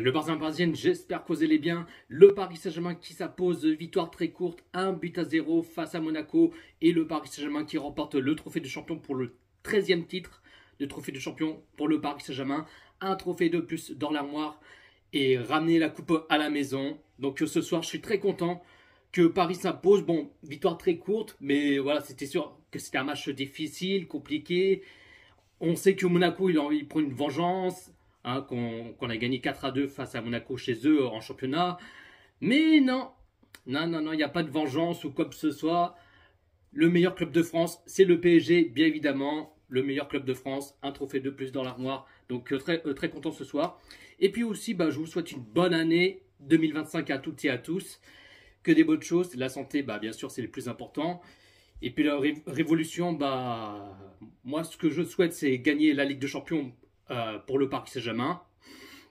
Le Barça parisienne, j'espère que vous allez bien. Le Paris Saint-Germain qui s'impose, victoire très courte, 1-0 face à Monaco. Et le Paris Saint-Germain qui remporte le trophée de champion pour le 13e titre de trophée de champion pour le Paris Saint-Germain. Un trophée de plus dans l'armoire et ramener la coupe à la maison. Donc ce soir, je suis très content que Paris s'impose. Bon, victoire très courte, mais voilà, c'était sûr que c'était un match difficile, compliqué. On sait que Monaco, il prend une vengeance. Qu'on a gagné 4-2 face à Monaco chez eux en championnat. Mais non, il n'y a pas de vengeance ou quoi que ce soit. Le meilleur club de France, c'est le PSG, bien évidemment. Le meilleur club de France, un trophée de plus dans l'armoire. Donc très content ce soir. Et puis aussi, je vous souhaite une bonne année 2025 à toutes et à tous. Que des bonnes choses. La santé, bien sûr, c'est le plus important. Et puis la révolution, moi, ce que je souhaite, c'est gagner la Ligue des Champions pour le Paris Saint-Germain.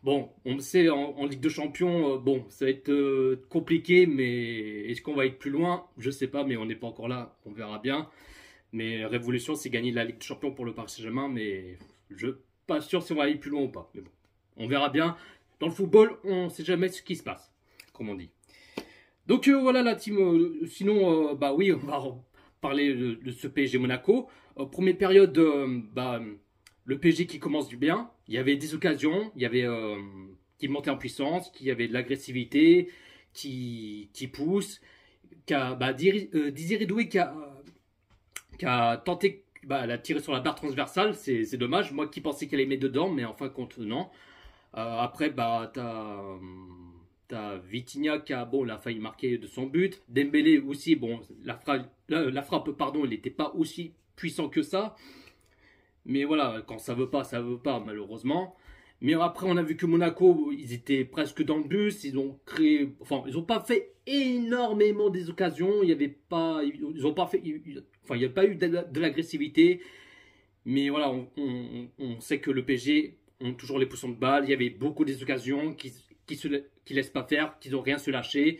Bon, on le sait, en Ligue des Champions, ça va être compliqué, mais est-ce qu'on va être plus loin? Je sais pas, mais on n'est pas encore là, on verra bien. Mais révolution, c'est gagner la Ligue des Champions pour le Paris Saint-Germain, mais je ne suis pas sûr si on va aller plus loin ou pas. Mais bon, on verra bien. Dans le football, on ne sait jamais ce qui se passe, comme on dit. Donc voilà la team. Sinon, oui, on va parler de ce PSG Monaco. Première période, le PSG qui commence du bien. Il y avait des occasions, il y avait qui montait en puissance, qui avait de l'agressivité, qui pousse. Désiré Doué qui a tenté, elle a tiré sur la barre transversale, c'est dommage. Moi qui pensais qu'elle allait mettre dedans, mais en fin de compte, non. Après, t'as Vitinha qui a failli marquer de son but. Dembélé aussi, la frappe, il n'était pas aussi puissant que ça. Mais voilà, quand ça veut pas, malheureusement. Mais après, on a vu que Monaco, ils étaient presque dans le bus. Ils ont pas fait énormément des occasions. Il n'y avait pas, il n'y a pas eu de l'agressivité. Mais voilà, on sait que le PSG ont toujours les poussons de balle. Il y avait beaucoup des occasions qui laissent pas faire, qui n'ont rien se lâcher.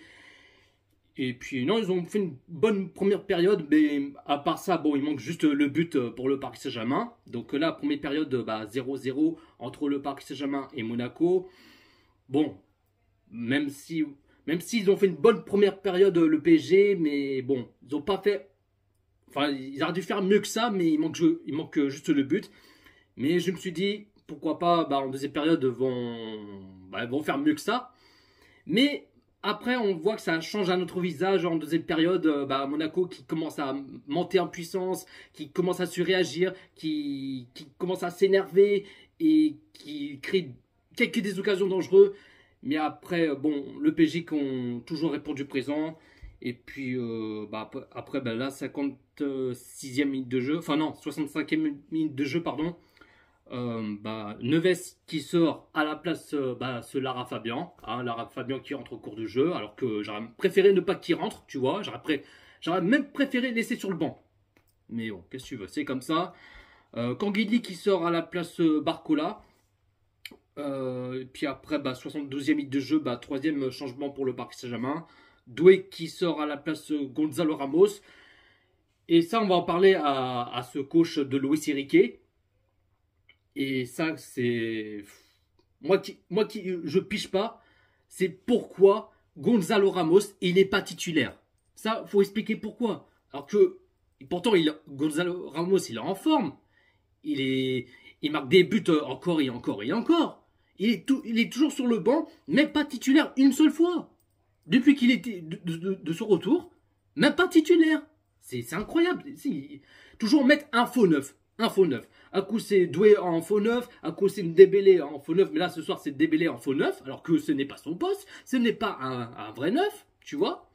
Et puis non, ils ont fait une bonne première période, mais à part ça, il manque juste le but pour le Paris Saint-Germain. Donc là, première période, 0-0 entre le Paris Saint-Germain et Monaco. Bon, même s'ils ont fait une bonne première période, le PSG, mais ils ont pas fait... ils auraient dû faire mieux que ça, mais il manque juste le but. Mais je me suis dit, pourquoi pas, en deuxième période, vont faire mieux que ça. Mais... après, on voit que ça change un autre visage en deuxième période. Monaco qui commence à monter en puissance, qui commence à surréagir, qui commence à s'énerver et qui crée des occasions dangereuses. Mais après, le PSG qui ont toujours répondu présent. Et puis, après, la 56e minute de jeu, 65e minute de jeu, pardon. Neves qui sort à la place ce Lara Fabian, Lara Fabian qui rentre au cours du jeu, alors que j'aurais préféré ne pas qu'il rentre, tu vois, j'aurais même préféré laisser sur le banc. Mais bon, qu'est-ce que tu veux, c'est comme ça. Canguilhi qui sort à la place Barcola. Et puis après, 72e minute de jeu, troisième changement pour le Paris Saint-Germain. Doué qui sort à la place Gonzalo Ramos. Et ça, on va en parler à ce coach de Luis Enrique. Et ça, c'est... Moi qui je piche pas, c'est pourquoi Gonzalo Ramos, il n'est pas titulaire. Ça, faut expliquer pourquoi. Alors que, pourtant, Gonzalo Ramos, il est en forme. Il marque des buts encore et encore et encore. Il est toujours sur le banc, même pas titulaire une seule fois. Depuis qu'il était de son retour, même pas titulaire. C'est incroyable. Toujours mettre un faux neuf. Un faux neuf. Un coup c'est Doué en faux neuf, un coup c'est Dembélé en faux neuf, mais là ce soir c'est Dembélé en faux neuf, alors que ce n'est pas son poste, ce n'est pas un vrai neuf, tu vois.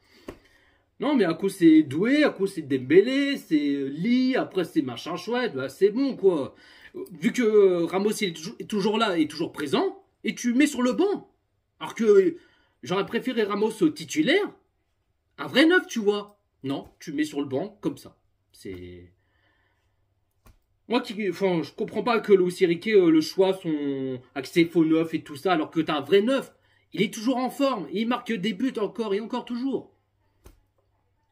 Non mais un coup c'est Doué, un coup c'est Dembélé, c'est Lee, après c'est machin chouette, c'est bon quoi. Vu que Ramos est toujours là et toujours présent, et tu mets sur le banc. Alors que j'aurais préféré Ramos titulaire, un vrai neuf tu vois. Non, tu mets sur le banc comme ça. C'est... Moi, je comprends pas que Luis Enrique, le choix, avec ses faux neufs et tout ça, alors que t'as un vrai neuf. Il est toujours en forme. Il marque des buts encore et encore toujours.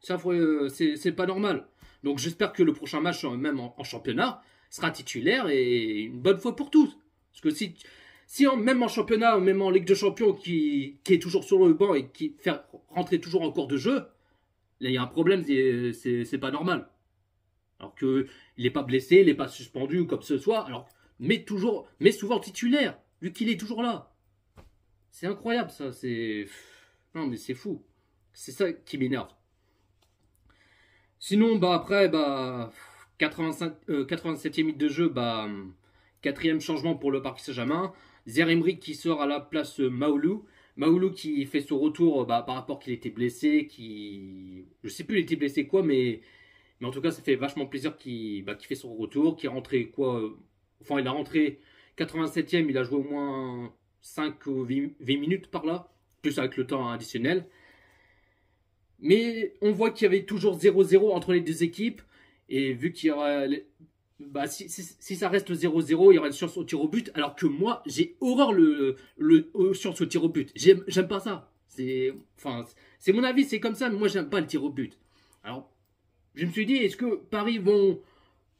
Ça, c'est pas normal. Donc, j'espère que le prochain match, même en championnat, sera titulaire et une bonne fois pour tous. Parce que Si même en championnat, même en Ligue de Champions, qui est toujours sur le banc et qui fait rentrer toujours en cours de jeu, là il y a un problème, c'est pas normal. Alors qu'il n'est pas blessé, il n'est pas suspendu ou comme ce soit, alors, mais souvent titulaire, vu qu'il est toujours là. C'est incroyable ça, non mais c'est fou. C'est ça qui m'énerve. Sinon, bah après, 87e minute de jeu, quatrième changement pour le Paris Saint-Germain. Zaïre-Emery qui sort à la place Maoulou. Maoulou qui fait son retour par rapport qu'il était blessé, je sais plus il était blessé quoi, mais en tout cas ça fait vachement plaisir qu'il fait son retour, qu'il est rentré quoi, enfin il a rentré 87e, il a joué au moins 5 ou 20 minutes par là, plus avec le temps additionnel. Mais on voit qu'il y avait toujours 0-0 entre les deux équipes. Et vu qu'il y aura. Si ça reste 0-0, il y aura une chance au tir au but. Alors que moi, j'ai horreur le chance au tir au but. J'aime pas ça. C'est mon avis, c'est comme ça. Mais moi, j'aime pas le tir au but. Alors, je me suis dit, est-ce que Paris vont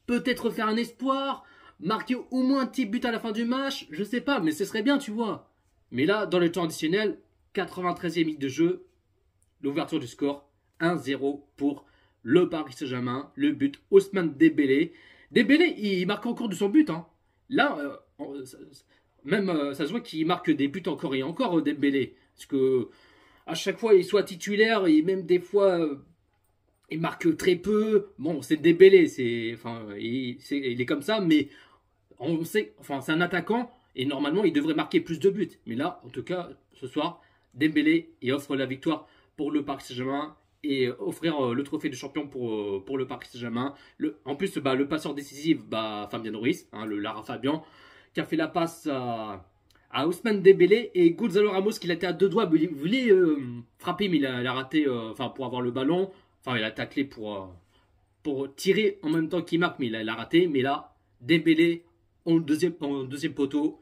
peut-être faire un espoir, marquer au moins un petit but à la fin du match? Je sais pas, mais ce serait bien, tu vois. Mais là, dans le temps additionnel, 93e minute de jeu. L'ouverture du score, 1-0 pour le Paris Saint-Germain. Le but, Ousmane Dembélé. Dembélé, il marque encore de son but. Hein. Là, ça se voit qu'il marque des buts encore et encore, Dembélé. Parce que à chaque fois, il soit titulaire et même des fois, il marque très peu. Bon, c'est Dembélé, il est comme ça, mais on sait, c'est un attaquant et normalement, il devrait marquer plus de buts. Mais là, en tout cas, ce soir, Dembélé, il offre la victoire pour le Paris Saint-Germain et offrir le trophée de champion pour le Paris Saint-Germain. En plus, le passeur décisif, Fabien Ruiz, le Lara Fabian, qui a fait la passe à Ousmane Dembélé et Gonzalo Ramos qui était à deux doigts. Il voulait frapper, mais il a raté pour avoir le ballon. Enfin, il a taclé pour tirer en même temps qu'il marque, mais il a raté. Mais là, Dembélé en deuxième poteau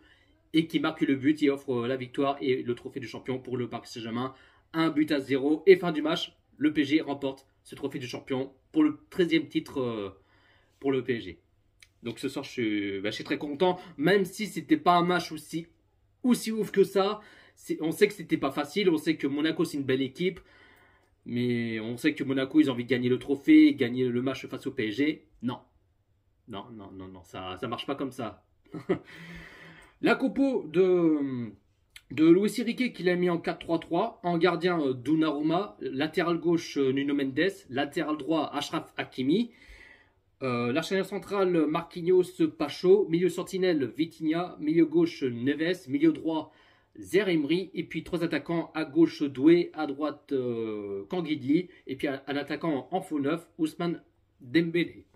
et qui marque le but. Il offre la victoire et le trophée de champion pour le Paris Saint-Germain. 1-0 et fin du match, le PSG remporte ce trophée de champion pour le 13e titre pour le PSG. Donc ce soir, je suis très content, même si c'était pas un match aussi ouf que ça. On sait que c'était pas facile, on sait que Monaco c'est une belle équipe, mais on sait que Monaco ils ont envie de gagner le trophée, gagner le match face au PSG. Non, ça marche pas comme ça. La compo de Luis Enrique qu'il a mis en 4-3-3, en gardien Donnarumma, latéral gauche Nuno Mendes, latéral droit Achraf Hakimi, l'arrière central Marquinhos Pacho, milieu sentinelle Vitinha, milieu gauche Neves, milieu droit Zaïre-Emery, et puis trois attaquants à gauche Doué, à droite Canguigui, et puis un attaquant en faux neuf Ousmane Dembélé.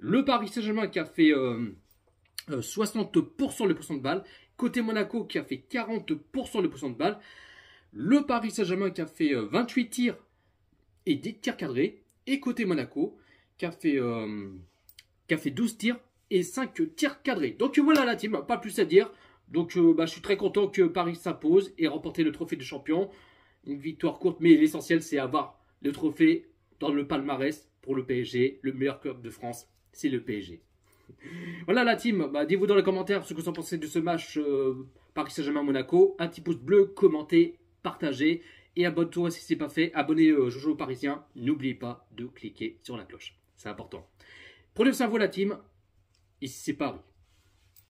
Le Paris Saint-Germain qui a fait 60% le pourcent de balles. Côté Monaco qui a fait 40% le pourcent de balles. Le Paris Saint-Germain qui a fait 28 tirs et 10 tirs cadrés. Et côté Monaco qui a fait 12 tirs et 5 tirs cadrés. Donc voilà la team, pas plus à dire. Donc je suis très content que Paris s'impose et remporter le trophée de champion. Une victoire courte, mais l'essentiel c'est avoir le trophée dans le palmarès pour le PSG. Le meilleur club de France, c'est le PSG. Voilà la team, dites-vous dans les commentaires ce que vous en pensez de ce match Paris Saint-Germain-Monaco. Un petit pouce bleu, commentez, partagez et abonne-toi si ce n'est pas fait. Abonnez Jojo Parisien, n'oubliez pas de cliquer sur la cloche, c'est important. Prenez soin de vous la team, ici c'est Paris.